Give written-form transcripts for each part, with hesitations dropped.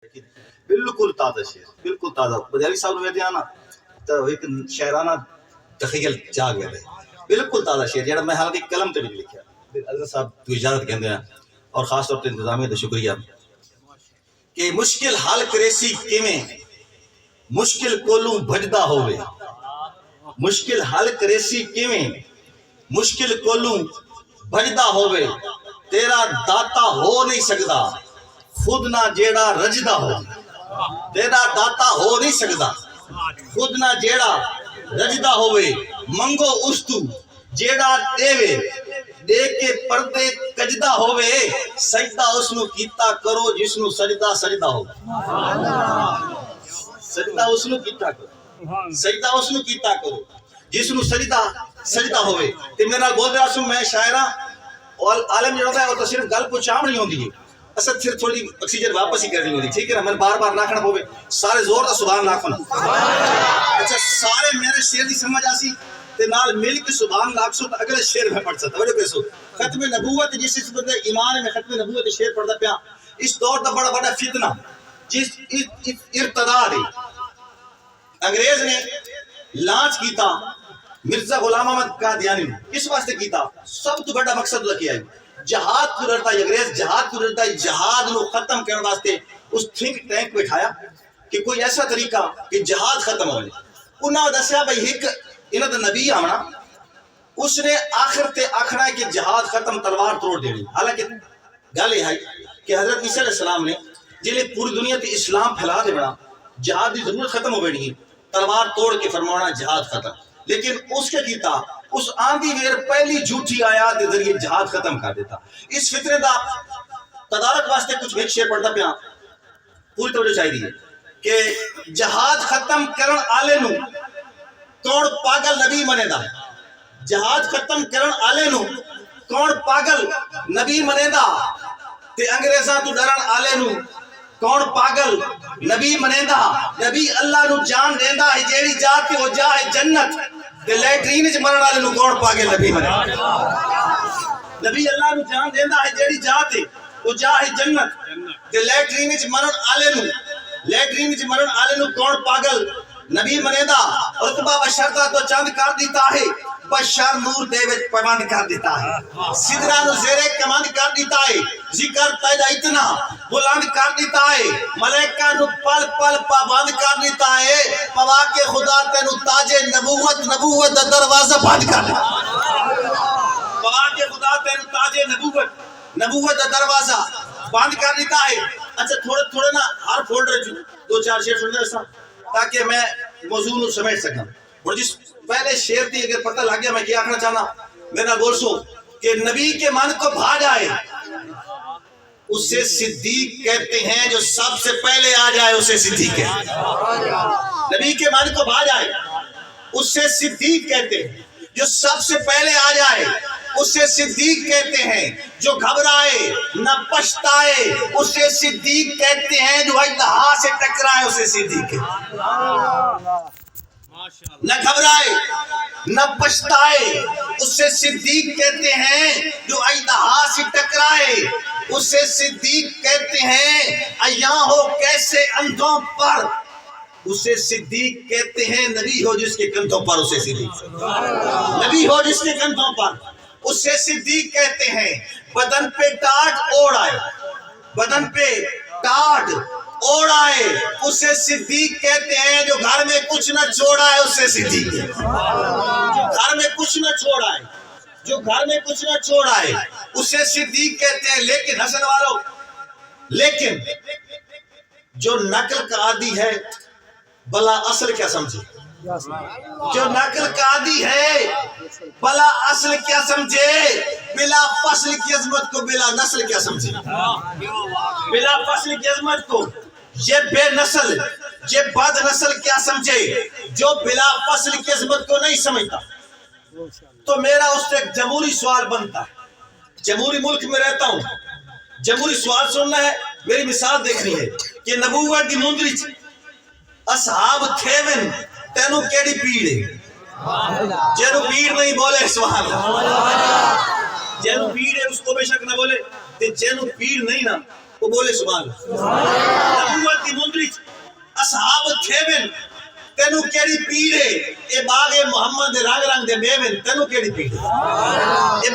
بالکل تازہ شعر، بالکل تازہ. بدیاوی صاحب نے آنا تو ایک شاعرانہ تخیل جاگ گیا بالکل تازہ شعر جڑا میں حالانکہ قلم تے نہیں لکھیا. حضرت صاحب تو اجازت کہندے ہیں اور خاص طور تے انتظامیہ دا شکریہ کہ مشکل حل کریسی کیویں مشکل کولوں بھجدا ہوے. مشکل حل کریسی کیویں مشکل کولوں بھجدا ہوے. تیرا داتا ہو نہیں سکدا خود نہ جیڑا رجدا ہو. تیرا داتا ہو نہیں سکدا خود نہ جیڑا رجدا ہوے. منگو اس تو جیڑا دیوے دے کے پردے کجدا ہوے. سجدہ اس نو کیتا کرو جس نو سجدہ سجدہ ہو. سجدہ اس نو کیتا کرو سجدہ اس نو کیتا کرو جس نو سجدہ سجدہ ہوے. تے میرے نال بول رہا سو میں شاعرہ اور عالم جڑا ہے وہ تو صرف گل پچھام نہیں ہوندی ہے اصل پھر تھوڑی آکسیجن واپس ہی کرنی ہوتی. ٹھیک ہے نا میں بار بار نہ کھڑا پوے سارے زور دا سبحان اللہ کھنا. اچھا سارے میرے شعر دی سمجھ آسی تے نال مل کے سبحان اللہ سو اگلے شعر میں پڑھ سکتا. توجہ کرو ختم نبوت جس اس بندے ایمان میں ختم نبوت شعر پڑھدا پیا. اس دور دا بڑا بڑا فتنہ جس ارتداد انگریز نے لانچ کیتا مرزا غلام احمد قادیانی نے. کس واسطے کیتا؟ سب تو بڑا مقصد لکھیا ہے جہاد کو لڑتا ہے. انگریز جہاد کو لڑتا ہے. جہاد کو ختم کرنے واسطے اس تھنک ٹینک بٹھایا کہ کوئی ایسا طریقہ کہ جہاد ختم ہو جائے. انہوں نے دسیا بھائی ایک انہوں نے نبی آمنا اس نے آخر تے آخنا ہے کہ جہاد ختم تلوار توڑ دینی. حالانکہ گل یہ ہے کہ حضرت عیسیٰ علیہ السلام نے جلے پوری دنیا تے اسلام پھیلا دے بنا جہاد دی ضرورت ختم ہو بیٹھی تلوار توڑ کے فرمانا جہاد ختم. لیکن اس کے کیتا اس آندھی ویر پہلی جھوٹی آیات کے ذریعے جہاد ختم کر دیتا. اس فطرے دا تدارک واسطے کچھ ایک شعر پڑھتا پیا پوری توجہ چاہیے کہ جہاد ختم کرن آلے نو کون پاگل نبی منے دا. جہاد ختم کرن آلے نو کون پاگل نبی منے دا. تے انگریزاں تو ڈرن آلے نو کون پاگل نبی منے دا. نبی اللہ نو جان دیندا ہے جیڑی جا کے ہو جائے جنت تے لیٹرین وچ مرن والے نو کون پاگل نبی منے. نبی اللہ نو جان دیندا ہے جیڑی جا تے ہو جائے جنت تے لیٹرین وچ مرن والے نو کون پاگل نبی منے دا. رتبہ بشر دا تو چند کر دیتا ہے بشر نور دے وچ پابند کر دیتا ہے. سدرا نو زیرے کمند کر دیتا ہے. ذکر پیدا اتنا بلند کر دیتا ہے. ملائکہ نو پل پل پابند کر دیتا ہے. پوا کے خدا تینو تاج نبوت دا دروازہ بند کر دیتا ہے. پوا کے خدا تینو تاج نبوت دا دروازہ بند کر دیتا ہے. اچھا تھوڑے نا ہر فولڈر دو چار شعر سن دے تاکہ میں موضوع نو سمجھ سکاں. اور جس پہلے شعر تھی اگر پتہ لگ گیا میں کیا آکھنا چاہنا میرا بول سو کہ نبی کے من کو بھا جائے اسے صدیق کہتے ہیں. جو سب سے پہلے آ جائے اسے صدیق کہتے ہیں. نبی کے من کو بھا جائے اسے صدیق کہتے ہیں. جو سب سے پہلے آ جائے اسے صدیق کہتے ہیں. جو گھبرائے نہ پچھتائے اسے صدیق کہتے ہیں. جو اجدہا سے ٹکرائے اسے صدیق کہتے ہیں. نہ گھبرائے نہ پچھتائے اسے صدیق کہتے ہیں. جو اجدہا سے ٹکرائے اسے صدیق کہتے ہیں. عیاں ہو کیسے اندھوں پر اسے صدیق کہتے ہیں. نبی ہو جس کے کندھوں پر اسے صدیق نبی ہو جس کے کندھوں پر اسے صدیق کہتے ہیں. بدن پہ ٹاٹ اوڑ آئے اسے صدیق کہتے ہیں. جو گھر میں کچھ نہ چھوڑا ہے اسے صدیق کہتے ہیں. جو گھر میں کچھ نہ چھوڑا ہے اسے صدیق کہتے ہیں. لیکن حسن والوں لیکن جو نقل کا عادی ہے بلا اصل کیا سمجھے. جو نقل کا عادی ہے بلا اصل کیا سمجھے. بلا فصل کی عظمت کو بلا نسل کیا سمجھے. بلا فصل کی عظمت کو یہ بے نسل یہ بد نسل کیا سمجھے. جو بلا فصل کی عظمت کو نہیں سمجھتا تو میرا اس سے ایک جمہوری سوال بنتا ہے. جمہوری ملک میں رہتا ہوں. جمہوری سوال سننا ہے. میری مثال دیکھنی ہے کہ نبوت دی مندری اصحاب تھیون تینو کیڑی پیڑ ہے. جنو پیڑ نہیں بولے سبحان اللہ. جنو پیڑ ہے اس کو بے شک نہ بولے. جنو پیڑ نہیں نا وہ بولے سبحان اللہ. نبوت کی مندری اصحاب تھیون تینو کیڑی پیڑے اے باغ محمد دے رنگ رنگ دے میوین تینو کیڑی پیڑے اے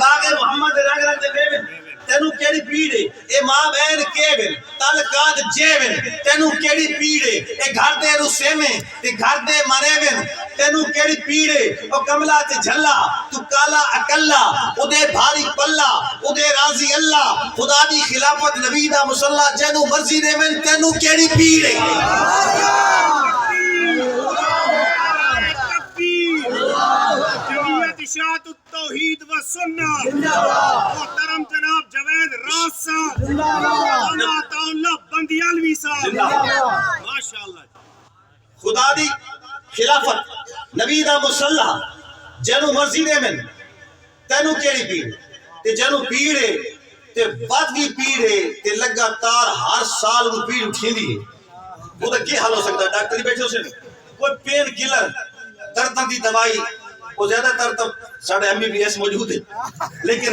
باغ محمد دے رنگ رنگ دے میوین تینو کیڑی پیڑے اے ماں بہن کیون تعلقات جیون تینو کیڑی پیڑے اے گھر دے رسے میں تے گھر دے مریون تینو کیڑی پیڑے او کملا تے جھلا تو کالا اکلا او دے بھاری پلا او دے راضی اللہ خدا دی خلافت نبی دا مصلی جنو مرضی دے میں تینو کیڑی پیڑے. اشاعت التوحید و سنت محترم جناب جوید راز صاحب جناب اللہ بندیالوی صاحب ماشاءاللہ. خدا دی خلافت نبی دا مصلی جنو مرضی دے میں تینو کیڑی پیڑے تے جنو پیڑے تے بات بھی پیڑے تے لگاتار ہر سال وہ پیڑ اٹھیں دی وہ دا کی حال ہو سکتا ہے. ڈاکٹری بیٹھے اسے کوئی پین کلر دردن دی دوائی وہ زیادہ تر تب ساڑھے MBBS موجود ہے لیکن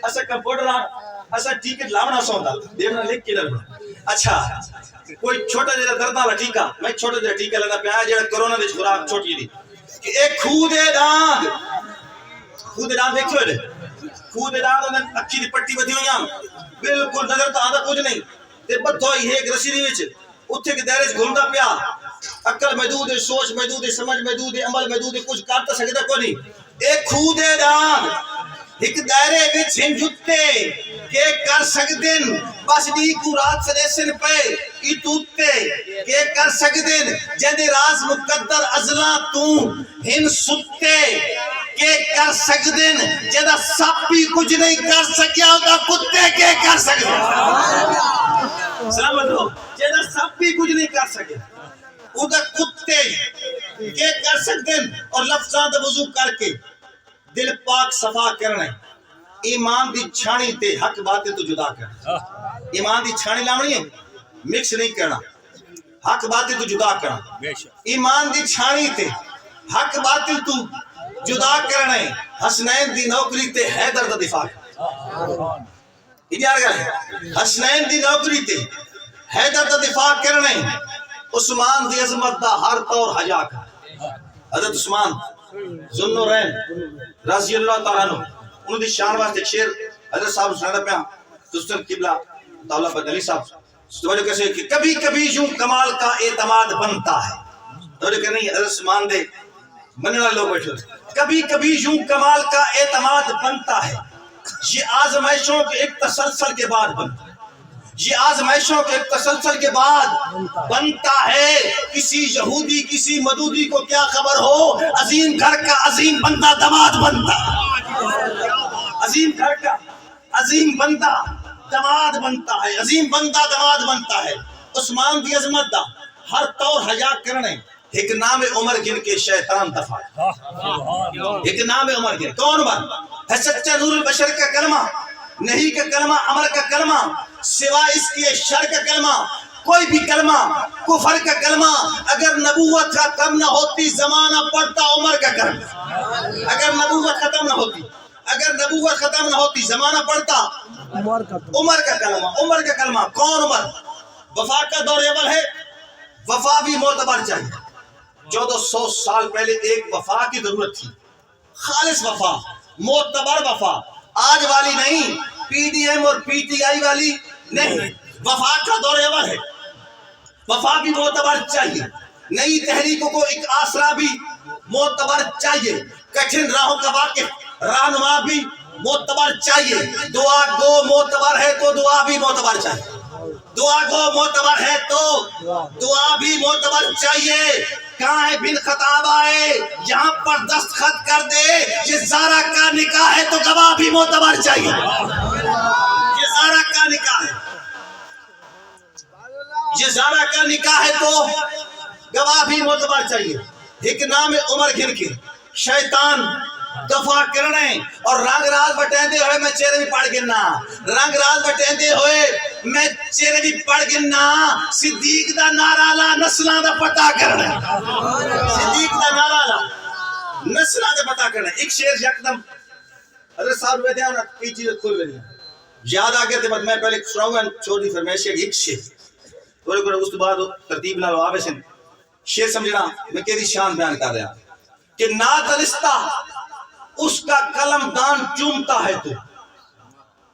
ایسا کمپیوٹر ایسا ٹیکٹ لاؤنا سوندا دیونا لکھ کے لڑنا. اچھا کوئی چھوٹا جیسا دردہ والا ٹیکہ میں چھوٹا جیسا ٹیکہ لینا پہ آیا جیسا کرونا دے خوراک چھوٹی دی کہ ایک خود داند دیکھو ہے خود داند انہیں اکھی دی پٹی بدھی ہوئی بالکل نظر تو آدھا کچھ نہیں تے بدھو ہی ایک رسی دی وچ اتھے کے دائرے گھومدا پیا عقل محدود ہے سوچ محدود ہے سمجھ محدود ہے عمل محدود ہے کچھ کرتا سکتا کو نہیں. ایک خود داند ایک دائرے وچ ہنجتے کہ کر سکدن بس دی کو رات سریسن پہ ای توتے کہ کر سکدن جندے راز مقدر ازلا تو ہن ستے کہ کر سکدن جدہ سب بھی کچھ نہیں کر سکیا ہوتا کتے کہ کر سکدن. سلام علیکم. جدہ سب بھی کچھ نہیں کر سکے ادھا کتے کہ کر سکدن اور لفظان دا وضو کر کے دل پاک صفا کرنا ایمان دی چھانی تے حق باتیں تو جدا کرنا. ایمان دی چھانی لامنی ہے مکس نہیں کرنا حق باتیں تو جدا کرنا. ایمان دی چھانی تے حق باتیں تو جدا کرنا ہے. حسنین دی نوکری تے حیدر دا دفاع حسنین دی نوکری تے حیدر دا دفاع کرنا ہے. عثمان دی عظمت دا ہر طور حجا کر حضرت عثمان ذوالنورین رضی اللہ تعالیٰ عنہ انہوں دی شان واسطے شیر حضرت صاحب سنانا پیا دوستر قبلہ تعالیٰ پر علی صاحب توجہ کیسے کہ کبھی کبھی یوں کمال کا اعتماد بنتا ہے. توجہ کہ نہیں حضرت عثمان دے بننے والے لوگ بیٹھے کبھی کبھی یوں کمال کا اعتماد بنتا ہے یہ آزمائشوں کے ایک تسلسل کے بعد بنتا ہے. یہ آزمائشوں کے ایک تسلسل کے بعد بنتا ہے. کسی یہودی کسی مدودی کو کیا خبر ہو عظیم گھر کا عظیم بندہ دماد بنتا عظیم گھر کا عظیم بندہ دماد بنتا ہے. عظیم بندہ دماد بنتا ہے. عثمان دی عظمت دا ہر طور حجا کرنے ایک نام عمر گن کے شیطان دفع ایک نام عمر گن کون بن ہے سچا نور البشر کا کلمہ نہیں کا کلمہ عمر کا کلمہ سوا اس کی شر کا کلمہ کوئی بھی کلمہ کفر کا کلمہ اگر نبوت ختم نہ ہوتی زمانہ پڑتا عمر کا کلمہ اگر نبوت ختم نہ ہوتی اگر نبوت ختم نہ ہوتی زمانہ پڑتا عمر کا کلمہ عمر کا کلمہ کون عمر وفا کا دور اول ہے وفا بھی معتبر چاہیے 1400 سال پہلے ایک وفا کی ضرورت تھی خالص وفا معتبر وفا آج والی نہیں پی ڈی ایم اور پی ٹی آئی والی نہیں وفا کا دور اول ہے وفا بھی معتبر چاہیے نئی تحریکوں کو ایک آسرا بھی معتبر چاہیے کٹھن راہوں کا واقف رہنما بھی معتبر چاہیے دعا گو معتبر ہے تو دعا بھی معتبر چاہیے دعا گو معتبر ہے تو دعا بھی معتبر چاہیے کہاں ہے بن خطاب آئے یہاں پر دستخط کر دے یہ زارا کا نکاح ہے تو گواہ بھی معتبر چاہیے یہ زارا کا نکاح ہے یہ زارا کا نکاح ہے تو گواہ بھی معتبر چاہیے ایک نام عمر گن کے شیطان دفع کرنے اور رنگ راز بٹیندے ہوئے میں چہرے بھی پڑھ گننا رنگ راز بٹیندے ہوئے میں چہرے بھی پڑھ گننا صدیق دا نعرہ لا نسلہ دا پتہ کرنے صدیق دا نعرہ لا نسلہ دا پتہ کرنے ایک شیر یکدم حضرت صاحب بیٹھے ہیں نا کئی چیزیں کھول رہی ہیں یاد آ گیا تو میں پہلے سناؤں گا چھوٹی فرمائش ہے ایک شیر تھوڑے کو اس کے بعد ترتیب نہ لو آوے سن شیر سمجھنا میں کیری شان بیان کر رہا کہ نادانستہ اس کا قلم دان چومتا ہے تو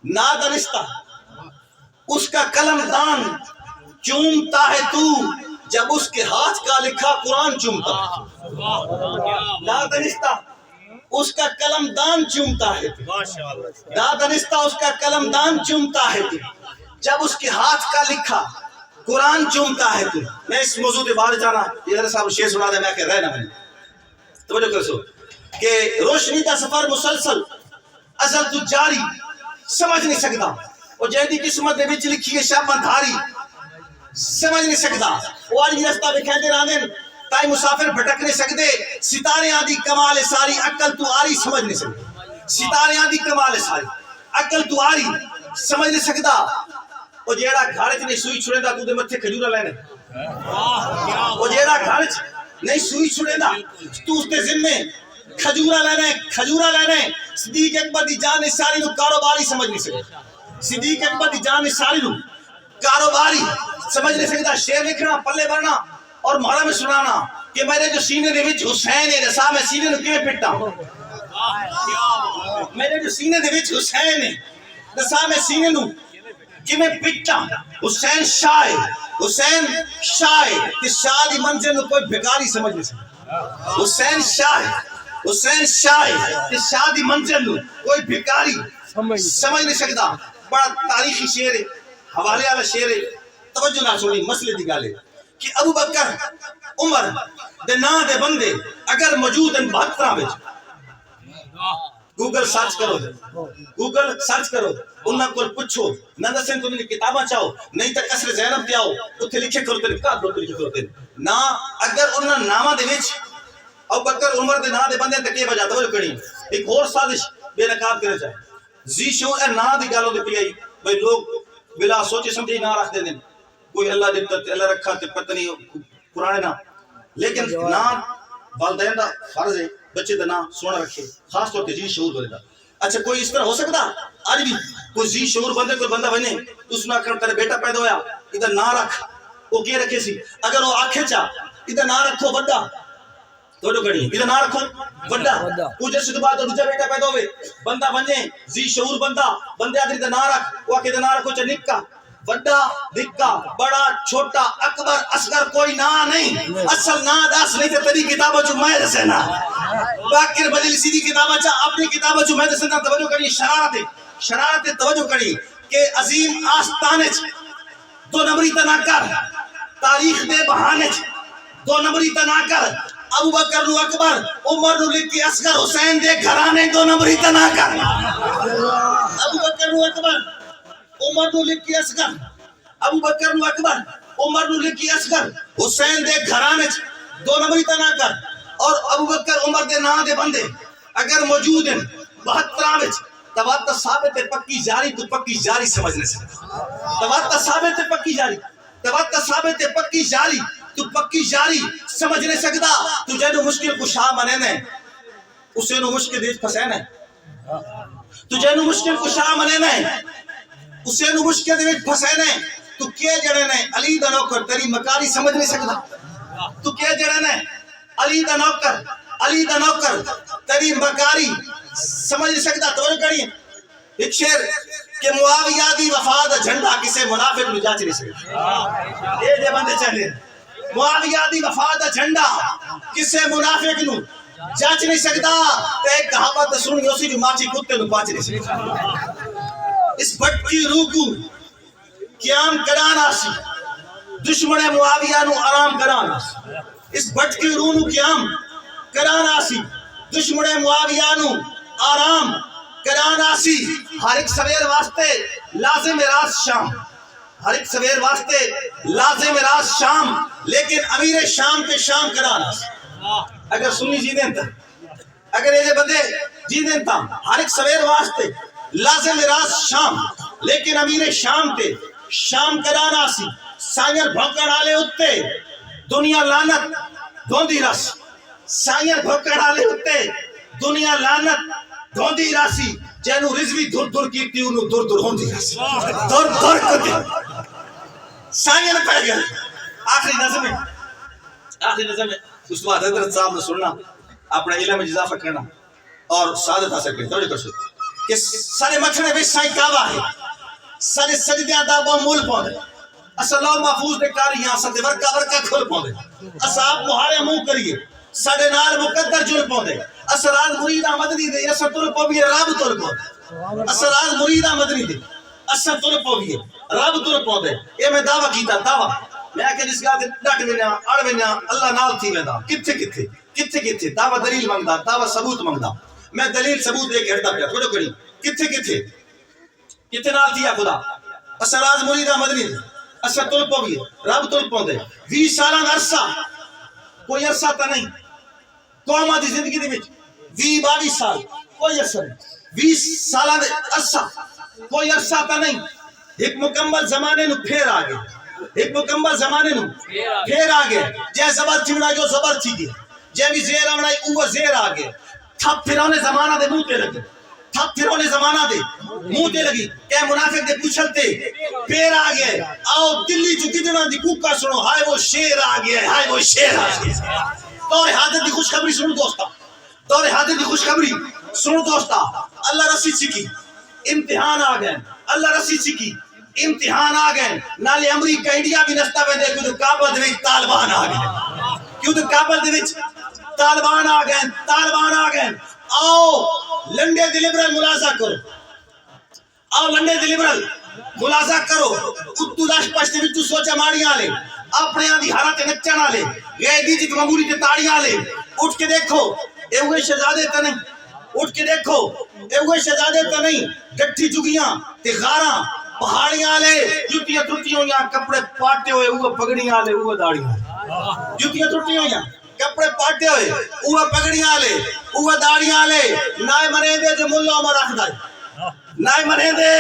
نادانستہ اس کا قلم دان چومتا ہے تو جب اس کے ہاتھ کا لکھا قرآن چومتا ہے نادانستہ اس کا قلم دان چومتا ہے نادانستہ اس کا قلم دان چومتا ہے تو جب اس کے ہاتھ کا لکھا قرآن چومتا ہے تو میں اس موضوع کے بارے جانا یہ ذرا صاحب شیر سنا دے میں کہ رہنا میں توجہ کر سو کہ روشنی کا سفر مسلسل ازل تو جاری سمجھ نہیں سکتا اور جہدی قسمت دے وچ لکھی ہے شب اندھاری سمجھ نہیں سکتا وہ آج رستہ بکھیندے راندے تائی مسافر بھٹک نہیں سکتے ستارے آدھی کمال ساری عقل تو آری سمجھ نہیں سکتے ستارے آدھی کمال ساری عقل تو آری سمجھ نہیں سکتا وہ جیڑا گھاڑے نہیں سوئی چھڑے دا تو دے متھے کھجورا لینے وہ جیڑا گھاڑے نہیں سوئی چھڑے دا تو اس دے ذمے کھجورا لینے صدیق اکبر دی جان ساری نو کاروباری سمجھ نہیں سکتا صدیق اکبر دی جان ساری نو کاروباری سمجھ نہیں سکتا شیر لکھنا پلے بھرنا اور محرم میں سنانا کہ میرے جو سینے دے وچ حسین ہے رسا میں سینے نو کیویں پٹا میرے جو سینے دے وچ حسین ہے رسا میں سینے نو کیویں پٹا حسین شاہ کہ شاہ دی منزل نو کوئی بھکاری سمجھ نہیں سکتا حسین شاہ کہ شاہ دی منزل نو کوئی بھکاری سمجھ نہیں سکتا بڑا تاریخی شعر ہے حوالے والا شعر ہے توجہ نہ سنی مسئلے دی گل ہے کہ ابو بکر عمر دے نا دے بندے اگر موجود ہیں 72 وچ گوگل سرچ کرو انہاں کول پوچھو نہ دسیں تو انہاں کتاباں چاہو نہیں تے قصر زینب تے آؤ اوتھے لکھے کرتے نے کا لکھے کرتے نا اگر انہاں ناماں دے وچ ابو بکر عمر دے نا دے بندے تے کی وجہ توجہ کرنی ایک اور سازش بے نقاب کرے چاہے زی شعور اے نا دی گالوں دے پئی بھئی لوگ بلا سوچے سمجھے نہ رکھ دے کوئی اللہ دیتا اللہ رکھا تے پتہ نہیں پرانے نا لیکن نا والدین دا فرض ہے بچے دا نا سونا رکھے خاص طور تے جی شعور بندے دا اچھا کوئی اس طرح ہو سکتا آج بھی کوئی جی شعور بندے کوئی بندہ بنے تو اس نے آکھر تیرے بیٹا پیدا ہویا ادھر نا رکھ وہ کیے رکھے سی اگر وہ آکھے چاہ ادھر نا رکھو بڑا تو جو کڑی ادھر نا رکھو بڑا وہ جیسے تو بات دوجہ بیٹا پیدا ہوئے بندہ بنے جی شعور بندے آدھر ادھر نا رکھ وہ آکھے ادھر نا رکھو چاہ نکا بڑا دکا بڑا چھوٹا اکبر اصغر کوئی نا نہیں اصل نا داس نہیں تے تیری کتابہ جو میں دسینا باقر بجلی سیدھی کتابہ چاہ اپنی کتابہ جو میں دسینا توجہ کری شرارت توجہ کری کہ عظیم آستانے دو نمبری تنا کر تاریخ دے بہانے دو نمبری تنا کر ابو بکر نو اکبر عمر نو لکھی اصغر حسین دے گھرانے دو نمبری تنا کر ابو بکر نو اکبر عمر نو لکھی اصغر ابو بکر نو اکبر عمر نو لکھی اصغر حسین دے گھرانے دو نمبری تنا کر اور ابو بکر عمر دے نا دے بندے اگر موجود ہیں 72 وچ توات ثابت پکی جاری تو پکی جاری سمجھنے سے توات ثابت پکی جاری توات ثابت پکی جاری تو پکی جاری سمجھ نہیں سکتا تو جے نو مشکل کو شاہ منے نے اسے نو مشکل دیکھ پھسے نے تو جے نو مشکل کو شاہ منے نے اسے نو مشکل دیکھ پھسے نے تو کیا جڑے نے علی دا نوکر تیری مکاری سمجھ نہیں سکتا تو کیا جڑے نے علی دا نوکر تیری مکاری سمجھ نہیں سکتا تو نے کڑی ایک شعر کہ معاویہ دی وفا دا جھنڈا کسے منافق نو جاچ نہیں سکتا یہ جے بندے چلے معاویہ دی وفا دا جھنڈا کسے منافق نو جاچ نہیں سکتا تے ایک کہاوت سن یوسی جو ماچی کتے نو پاچ نہیں سکتا اس بٹ کی روح کو قیام کرانا سی دشمن معاویہ نو آرام کرانا سی اس بٹ کی روح نو قیام کرانا سی دشمن معاویہ نو آرام کرانا سی ہر ایک سویر واسطے لازم راست شام ہر ایک سویر واسطے لازم راست شام لیکن امیر شام کے شام کرانا سی اگر سنی جی دیں تا اگر یہ بندے جی دیں تا ہر ایک سویر واسطے لازم راست شام لیکن امیر شام تے شام کرانا سی سائر بھوکڑ آلے اتے دنیا لانت دھوندی رس سائر بھوکڑ آلے اتے دنیا لانت دھوندی راسی جنو رضوی دھر دھر کیتی انہوں دھر دھر ہوندی ہے دھر دھر کتی سائیں نے پہ گیا آخری نظم ہے اس کے بعد حضرت صاحب نے سننا اپنا علم میں اضافہ کرنا اور سعادت حاصل کرنا توجہ کر سکتے کہ سارے مکھنے بھی سائیں کعبہ ہے سارے سجدیاں دابا مول پاؤں اسا اللہ محفوظ دے کاری یہاں ستے ورکا ورکا کھول پاؤں اسا آپ مہارے منہ کریے ساڑھے نال مقدر جل پاؤں اسا راز مرید آمدنی دے اسا تل پاؤں راب تل پاؤں اسا راز مرید آمدنی دے اسا تل پاؤں راب تل پاؤں یہ میں دعویٰ کیتا دعویٰ میں آکے جس گاہ ڈٹ وینا اڑ وینا اللہ نال تھی وینا کتھے کتھے کتھے کتھے دعویٰ دلیل منگدا دعویٰ ثبوت منگدا میں دلیل ثبوت دے کے ہٹتا پیا تھوڑا کری کتھے کتھے کتھے نال تھی خدا اسا راز مرید آمدنی دے اسا تل پاؤں رب تل پاؤں 20 سالان عرصہ کوئی عرصہ تا نہیں قوم دی زندگی دے وچ 22 سال کوئی عرصہ نہیں 20 سالان عرصہ کوئی عرصہ تا نہیں ایک مکمل زمانے نو پھر آ گئے ایک مکمل زمانے نو پھر آ گئے جے زبر تھی بنائی جو زبر تھی گئے جے بھی زیر بنائی اوہ زیر آ گئے تھپ پھرونے زمانہ دے منہ تے لگے تھپ پھرونے زمانہ دے منہ تے لگی کہ منافق دے پوچھلتے پھر آ گئے آؤ دلی جو کتنا دی کوکا سنو ہائے وہ شیر آ گئے ہائے وہ شیر آ گئے دور حاضر دی خوشخبری سنو دوستا دور حاضر دی خوشخبری سنو دوستا اللہ رسید سکی امتحان آ گئے اللہ رسید سکی امتحان آ گئے نالے امریکہ انڈیا بھی نستا پہ دے کیوں تو کابل دے وچ طالبان آ گئے کیوں تو کابل دے وچ طالبان آ گئے آؤ لنڈے دی لبرل ملازہ کرو آؤ لنڈے دی لبرل ملازہ کرو اتو لاش پشتے وچ تو سوچا ماڑیاں لے اپنے آن دی حالات نچنا لے گئے دی جی معمولی تے تاڑیاں لے اٹھ کے دیکھو اے ہوئے شہزادے تا نہیں اٹھ کے دیکھو اے ہوئے شہزادے تا نہیں گٹھی جگیاں تے غاراں پہاڑیاں لے جوتیاں ٹوٹیاں ہویاں کپڑے پاٹے ہوئے اوہ پگڑیاں لے اوہ داڑیاں جوتیاں ٹوٹیاں ہویاں کپڑے پاٹے ہوئے اوہ پگڑیاں لے اوہ داڑیاں لے نائے منے دے جو ملہ عمر رکھدا ہے نائے منے دے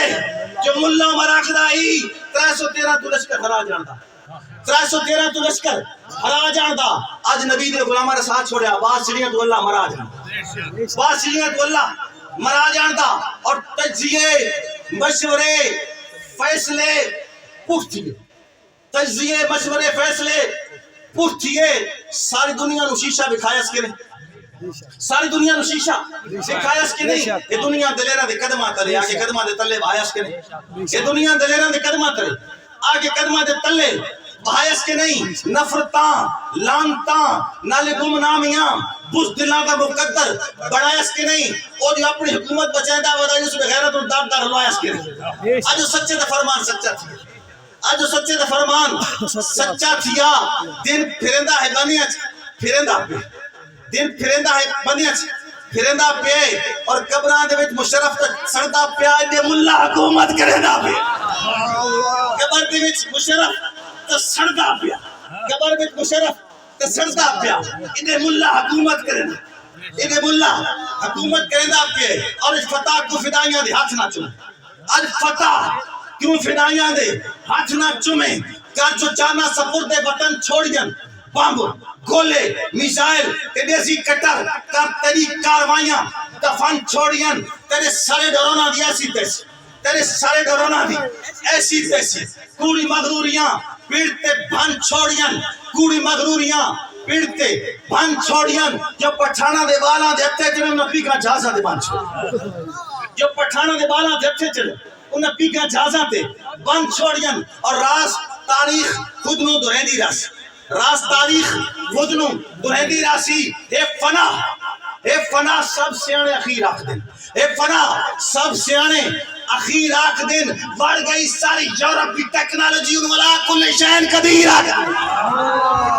جو ملہ عمر رکھدا ہی 313 تو لشکر ہرا جاندا 313 تو لشکر ہرا جاندا آج نبی دے غلامہ نے ساتھ چھوڑیا بعض سڑیاں تو اللہ مرا جاندا بعض سڑیاں تو اللہ مرا جاندا اور تجزیے مشورے فیصلے پوچھتیے تجزیے مشورے فیصلے پوچھتیے ساری دنیا نو شیشہ بکھایا اس کے نہیں ساری دنیا نو شیشہ بکھایا اس کے نہیں یہ دنیا دلیرہ دے قدمہ تلے آگے قدمہ دے تلے بھایا اس کے نہیں یہ دنیا دلیرہ دے قدمہ تلے آگے قدمہ دے تلے بھایا اس کے نہیں نفرتاں لانتاں نالے گمنامیاں بزدلاں کا مقدر بڑھایا اس کے نہیں اور جو اپنی حکومت بچائیں دا ودا جو سب غیرت اور دار دار ہلوایا اس کے نہیں آج جو سچے دا فرمان سچا تھی آج جو سچے دا فرمان سچا تھیا دن پھرندہ ہے بنیاں پھرندہ پہ دن پھرندہ ہے بنیاں پھرندہ پہ اور قبران دے وچ مشرف تک سردہ پہ آئے دے ملہ حکومت کرندہ پہ قبر دے وچ مشرف تو سردہ پہ قبر وچ مشرف تو سردہ پہ انہیں ملہ حکومت کرندہ انہیں ملہ حکومت کرندہ پہ اور اس فتح کو فدائیاں دے ہاتھ نہ چمیں آج فتح کیوں فدائیاں دے ہاتھ نہ چمیں کر جو جانا سپر دے وطن چھوڑین بامب گولے میزائل دیسی کٹر کر تیری کاروائیاں دفن چھوڑین تیرے سارے ڈرونا دی ایسی تیسی تیرے سارے ڈرونا دی ایسی تیسی کوڑی مغروریاں پیڑتے بھن چھوڑین کوڑی مغروریاں پیڑتے بھن چھوڑین جو پٹھانا دے بالا دے اتے چلے انہاں پی کا جھازہ دے بھن چھوڑین جو پٹھانا دے بالا دے اتے چلے انہاں پی کا جھازہ دے بھن چھوڑین اور راز تاریخ خود نو دہیندی راسی راز تاریخ خود نو دہیندی راسی اے فنا سب سیانے اخیر آخ دن اے فنا سب سیانے اخیر آخ دن بڑھ گئی ساری یورپ کی ٹیکنالوجی ان ملا کل شہن قدیر آ گئی